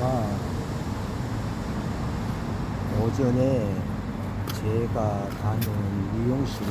보니까 오전에 제가 다니는 미용실에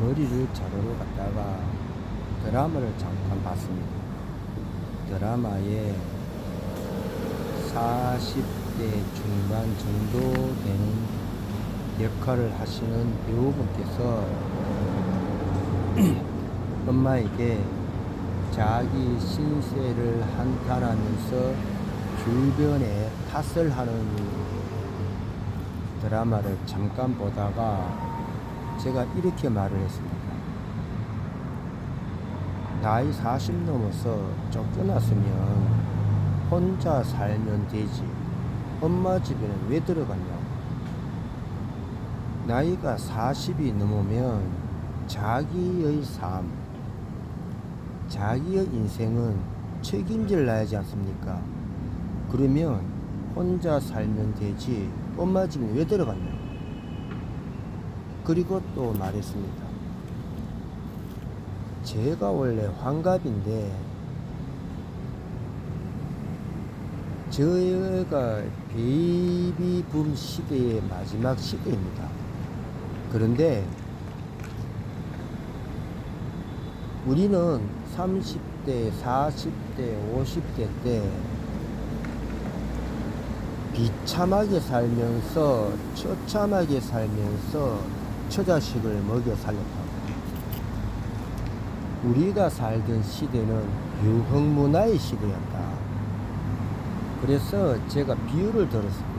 머리를 자르러 갔다가 드라마를 잠깐 봤습니다. 드라마에 40대 중반 정도 되는 역할을 하시는 배우분께서 엄마에게 자기 신세를 한탄하면서 주변에 탓을 하는 드라마를 잠깐 보다가 제가 이렇게 말을 했습니다. 나이 40 넘어서 쫓겨났으면 혼자 살면 되지. 엄마 집에는 왜 들어갔냐고. 나이가 40이 넘으면 자기의 삶, 자기의 인생은 책임질 나야지 않습니까? 그러면 혼자 살면 되지 엄마 집에 왜 들어갔냐. 그리고 또 말했습니다. 제가 원래 환갑인데 저희가 베이비붐 시대의 마지막 시대입니다. 그런데 우리는 30대, 40대, 50대 때 비참하게 살면서 처참하게 살면서 처자식을 먹여 살렸다고. 우리가 살던 시대는 유흥문화의 시대였다. 그래서 제가 비유를 들었습니다.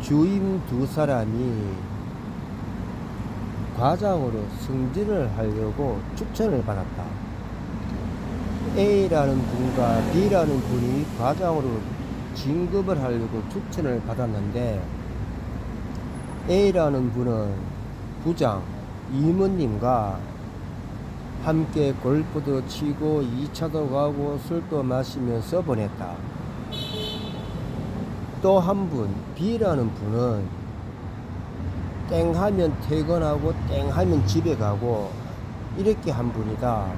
주임 두 사람이 과장으로 승진을 하려고 추천을 받았다. A라는 분과 B라는 분이 과장으로 진급을 하려고 추천을 받았는데 A라는 분은 부장 이모님과 함께 골프도 치고 2차도 가고 술도 마시면서 보냈다. 또 한 분 B라는 분은 땡하면 퇴근하고 땡하면 집에 가고 이렇게 한 분이다.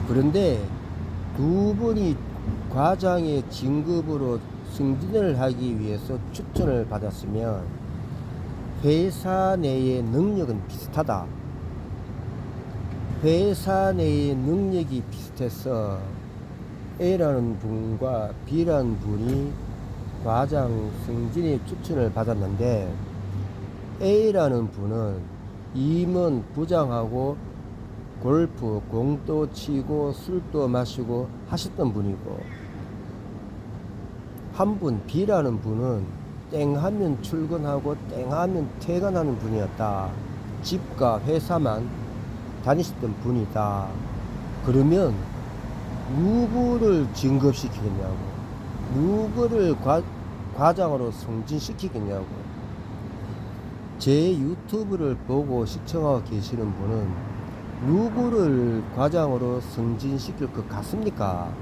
그런데 두 분이 과장의 진급으로 승진을 하기 위해서 추천을 받았으면 회사 내의 능력은 비슷하다. 회사 내의 능력이 비슷해서 A라는 분과 B라는 분이 과장 승진의 추천을 받았는데 A라는 분은 임원 부장하고 골프, 공도 치고 술도 마시고 하셨던 분이고 한 분 B라는 분은 땡하면 출근하고 땡하면 퇴근하는 분이었다. 집과 회사만 다니셨던 분이다. 그러면 누구를 진급시키겠냐고, 누구를 과장으로 승진시키겠냐고. 제 유튜브를 보고 시청하고 계시는 분은 누구를 과장으로 승진시킬 것 같습니까?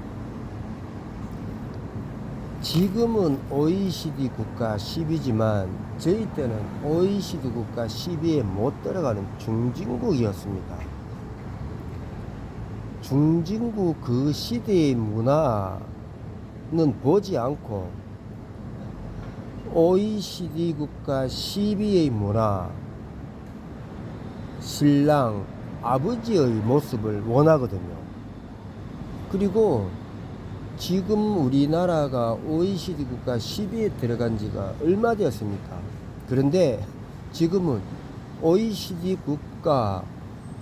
지금은 OECD 국가 10위지만 저희 때는 OECD 국가 10위에 못 들어가는 중진국이었습니다. 중진국 그 시대의 문화는 보지 않고 OECD 국가 10위의 문화, 신랑, 아버지의 모습을 원하거든요. 그리고 지금 우리나라가 OECD 국가 10위에 들어간 지가 얼마 되었습니까? 그런데 지금은 OECD 국가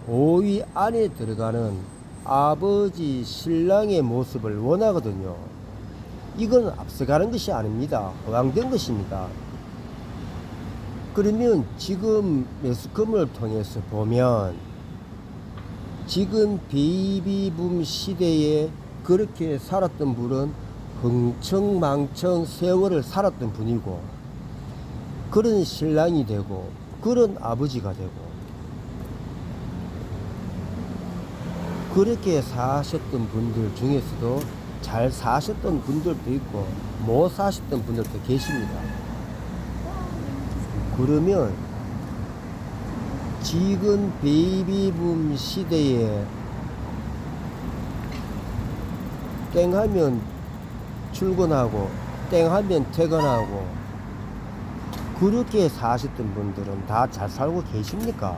5위 안에 들어가는 아버지, 신랑의 모습을 원하거든요. 이건 앞서가는 것이 아닙니다. 허황된 것입니다. 그러면 지금 매스컴을 통해서 보면 지금 베이비붐 시대에 그렇게 살았던 분은 흥청망청 세월을 살았던 분이고 그런 신랑이 되고 그런 아버지가 되고 그렇게 사셨던 분들 중에서도 잘 사셨던 분들도 있고 못 사셨던 분들도 계십니다. 그러면 지금 베이비붐 시대에 땡하면 출근하고 땡하면 퇴근하고 그렇게 사셨던 분들은 다 잘 살고 계십니까?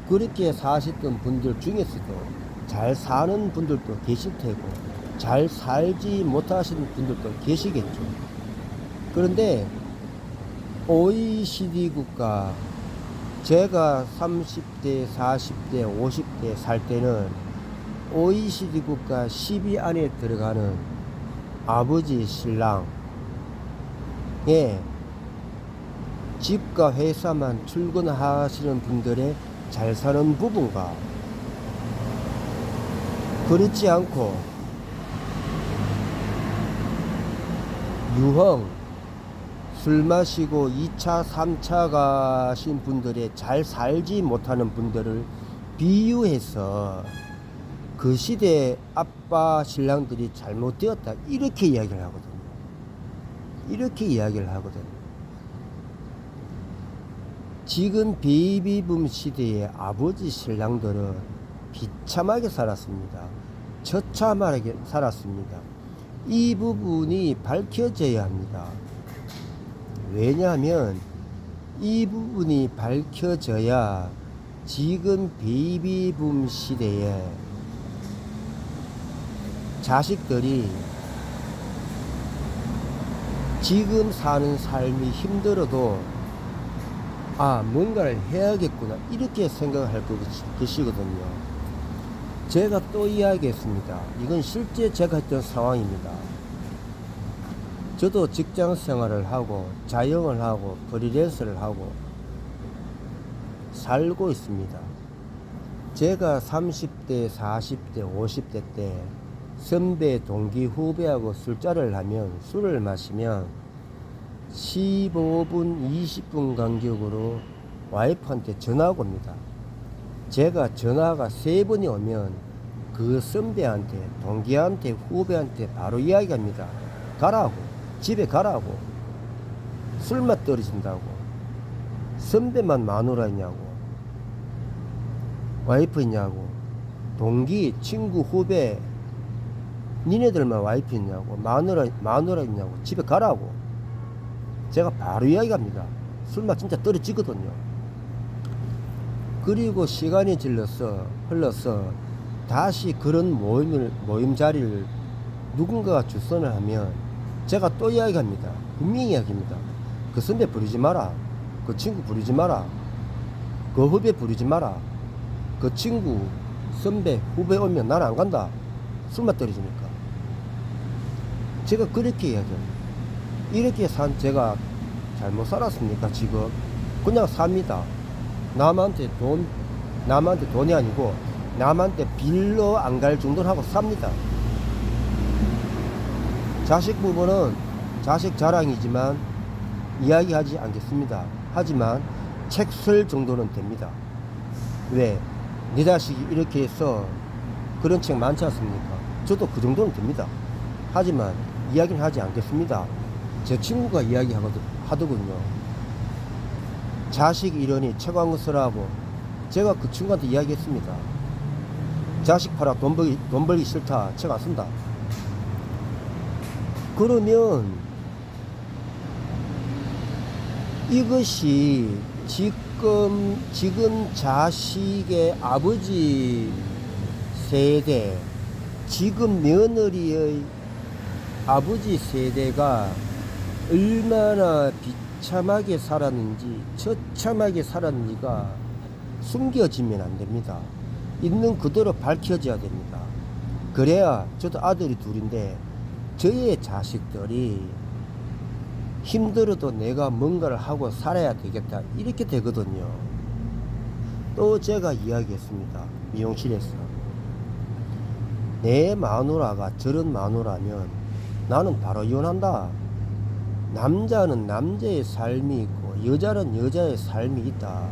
그렇게 사셨던 분들 중에서도 잘 사는 분들도 계실 테고 잘 살지 못하시는 분들도 계시겠죠. 그런데 OECD 국가, 제가 30대, 40대, 50대 살 때는 OECD 국가 10위 안에 들어가는 아버지 신랑의 집과 회사만 출근하시는 분들의 잘 사는 부분과 그렇지 않고 유흥, 술 마시고 2차, 3차 가신 분들의 잘 살지 못하는 분들을 비유해서 그 시대 아빠 신랑들이 잘못되었다 이렇게 이야기를 하거든요. 이렇게 이야기를 하거든요. 지금 베이비붐 시대의 아버지 신랑들은 비참하게 살았습니다. 처참하게 살았습니다. 이 부분이 밝혀져야 합니다. 왜냐하면 이 부분이 밝혀져야 지금 베이비붐 시대에 자식들이 지금 사는 삶이 힘들어도 뭔가를 해야겠구나 이렇게 생각할 것이거든요. 제가 또 이야기했습니다. 이건 실제 제가 했던 상황입니다. 저도 직장 생활을 하고 자영을 하고 프리랜서를 하고 살고 있습니다. 제가 30대, 40대, 50대 때 선배, 동기, 후배하고 술자리를 하면 술을 마시면 15분, 20분 간격으로 와이프한테 전화가 옵니다. 제가 전화가 3번이 오면 그 선배한테, 동기한테, 후배한테 바로 이야기합니다. 가라고, 집에 가라고, 술맛 떨어진다고, 선배만 마누라 있냐고, 와이프 있냐고, 동기, 친구, 후배 니네들만 와이프 있냐고, 마누라 있냐고, 집에 가라고. 제가 바로 이야기합니다. 술맛 진짜 떨어지거든요. 그리고 시간이 흘러서 다시 그런 모임 자리를 누군가가 주선을 하면 제가 또 이야기합니다. 분명히 이야기합니다. 그 선배 부르지 마라. 그 친구 부르지 마라. 그 후배 부르지 마라. 그 친구, 선배, 후배 오면 나는 안 간다. 술맛 떨어지니까. 제가 그렇게 이야기합니다. 이렇게 산 제가 잘못 살았습니까? 지금 그냥 삽니다. 남한테 돈이 아니고 남한테 빌려 안 갈 정도는 하고 삽니다. 자식 부분은 자식 자랑이지만 이야기하지 않겠습니다. 하지만 책 쓸 정도는 됩니다. 왜? 네 자식이 이렇게 해서 그런 책 많지 않습니까? 저도 그 정도는 됩니다. 하지만 이야기는 하지 않겠습니다. 제 친구가 하더군요. 자식 이러니 책 한 권 쓰라고. 제가 그 친구한테 이야기했습니다. 자식 팔아 돈 벌기 싫다. 책 안 쓴다. 그러면 이것이 지금 자식의 아버지 세대, 지금 며느리의 아버지 세대가 얼마나 비참하게 살았는지, 처참하게 살았는지가 숨겨지면 안 됩니다. 있는 그대로 밝혀져야 됩니다. 그래야, 저도 아들이 둘인데 저의 자식들이 힘들어도 내가 뭔가를 하고 살아야 되겠다 이렇게 되거든요. 또 제가 이야기했습니다. 미용실에서 내 마누라가 저런 마누라면 나는 바로 이혼한다. 남자는 남자의 삶이 있고 여자는 여자의 삶이 있다.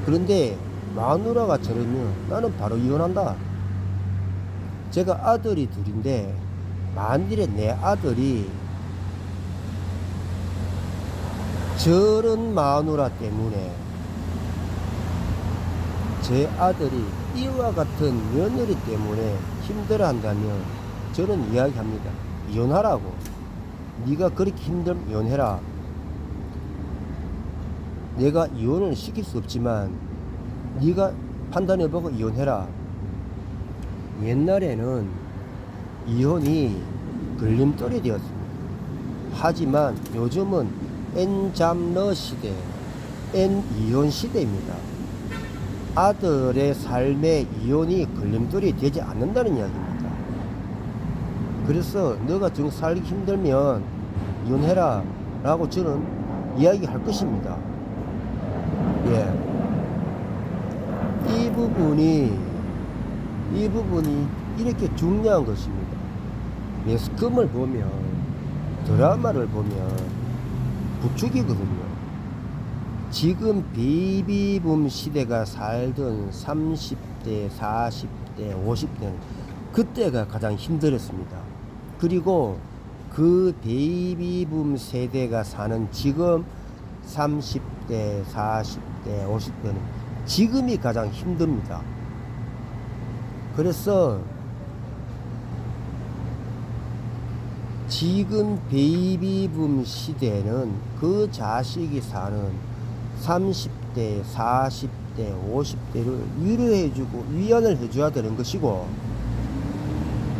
그런데 마누라가 저러면 나는 바로 이혼한다. 제가 아들이 둘인데 만일에 내 아들이 저런 마누라 때문에 제 아들이 이와 같은 며느리 때문에 힘들어한다면 저는 이야기합니다. 이혼하라고. 네가 그렇게 힘들면 이혼해라. 내가 이혼을 시킬 수 없지만 네가 판단해보고 이혼해라. 옛날에는 이혼이 걸림돌이 되었습니다. 하지만 요즘은 N잡러 시대, N이혼 시대입니다. 아들의 삶에 이혼이 걸림돌이 되지 않는다는 이야기입니다. 그래서 너가 정 살기 힘들면 이혼해라 라고 저는 이야기할 것입니다. 예. 이 부분이 이렇게 중요한 것입니다. 매스컴을 보면, 드라마를 보면 부추기거든요. 지금 베이비붐 시대가 살던 30대, 40대, 50대는 그때가 가장 힘들었습니다. 그리고 그 베이비붐 세대가 사는 지금 30대, 40대, 50대는 지금이 가장 힘듭니다. 그래서 지금 베이비붐 시대는 그 자식이 사는 30대, 40대, 50대를 위로해주고 위안을 해줘야 되는 것이고,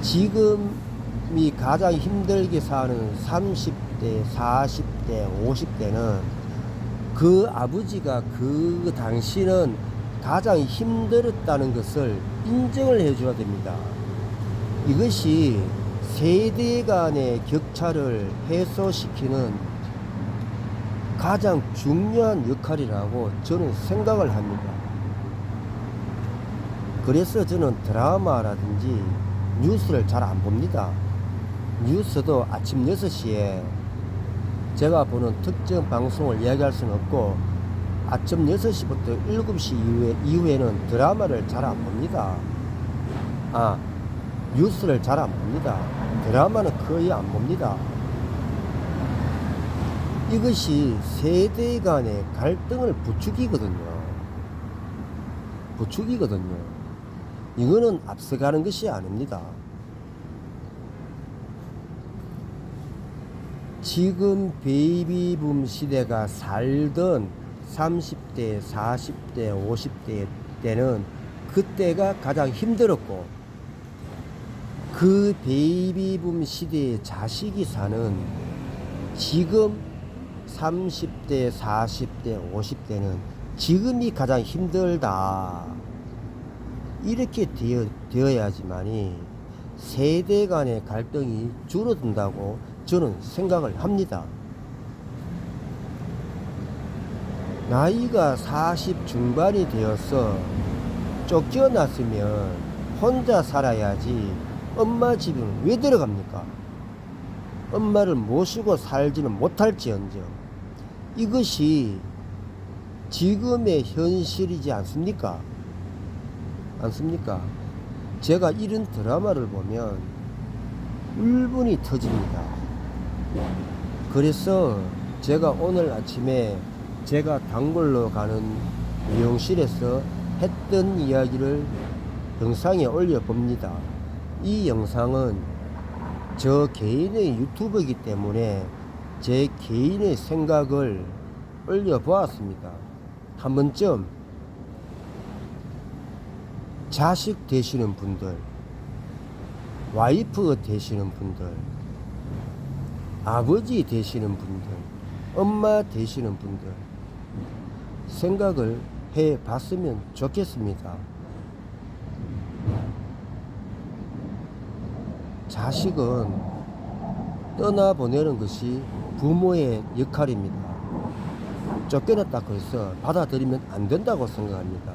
지금이 가장 힘들게 사는 30대, 40대, 50대는 그 아버지가 그 당시는 가장 힘들었다는 것을 인정을 해줘야 됩니다. 이것이 세대 간의 격차를 해소시키는 가장 중요한 역할이라고 저는 생각을 합니다. 그래서 저는 드라마라든지 뉴스를 잘 안 봅니다. 뉴스도 아침 6시에 제가 보는 특정 방송을 이야기할 수는 없고, 아침 6시부터 7시 이후에는 드라마를 잘 안 봅니다. 뉴스를 잘 안 봅니다. 드라마는 거의 안 봅니다. 이것이 세대 간의 갈등을 부추기거든요. 이거는 앞서가는 것이 아닙니다. 지금 베이비붐 시대가 살던 30대, 40대, 50대 때는 그때가 가장 힘들었고, 그 베이비붐 시대의 자식이 사는 지금 30대, 40대, 50대는 지금이 가장 힘들다. 이렇게 되어야지만이 세대 간의 갈등이 줄어든다고 저는 생각을 합니다. 나이가 40 중반이 되어서 쫓겨났으면 혼자 살아야지 엄마 집에는 왜 들어갑니까? 엄마를 모시고 살지는 못할지언정 이것이 지금의 현실이지 않습니까? 제가 이런 드라마를 보면 울분이 터집니다. 그래서 제가 오늘 아침에 제가 단골로 가는 미용실에서 했던 이야기를 영상에 올려봅니다. 이 영상은 저 개인의 유튜브이기 때문에 제 개인의 생각을 올려보았습니다. 한 번쯤 자식 되시는 분들, 와이프 되시는 분들, 아버지 되시는 분들, 엄마 되시는 분들 생각을 해 봤으면 좋겠습니다. 자식은 떠나보내는 것이 부모의 역할입니다. 쫓겨났다고 해서 받아들이면 안 된다고 생각합니다.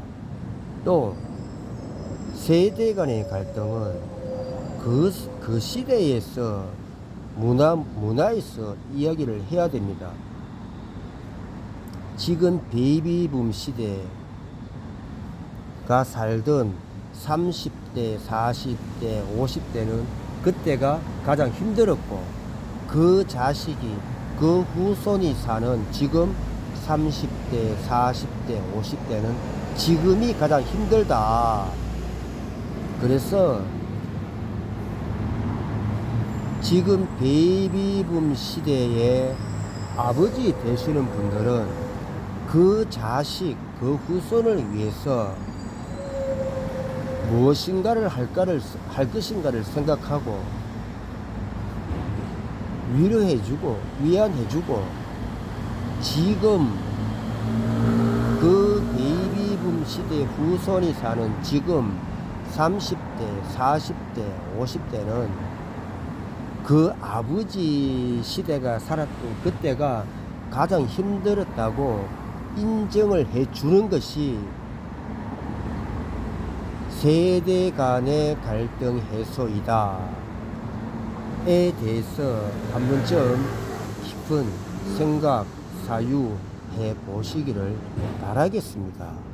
또 세대 간의 갈등은 그 시대에서 문화에서 이야기를 해야 됩니다. 지금 베이비붐 시대가 살던 30대, 40대, 50대는 그때가 가장 힘들었고, 그 자식이, 그 후손이 사는 지금 30대, 40대, 50대는 지금이 가장 힘들다. 그래서 지금 베이비붐 시대에 아버지 되시는 분들은 그 자식, 그 후손을 위해서 무엇인가를 할 것인가를 생각하고 위로해주고 위안해주고, 지금 그 베이비붐 시대 후손이 사는 지금 30대, 40대, 50대는 그 아버지 시대가 살았던 그때가 가장 힘들었다고 인정을 해주는 것이 세대 간의 갈등 해소이다 에 대해서 한 번쯤 깊은 생각, 사유해 보시기를 바라겠습니다.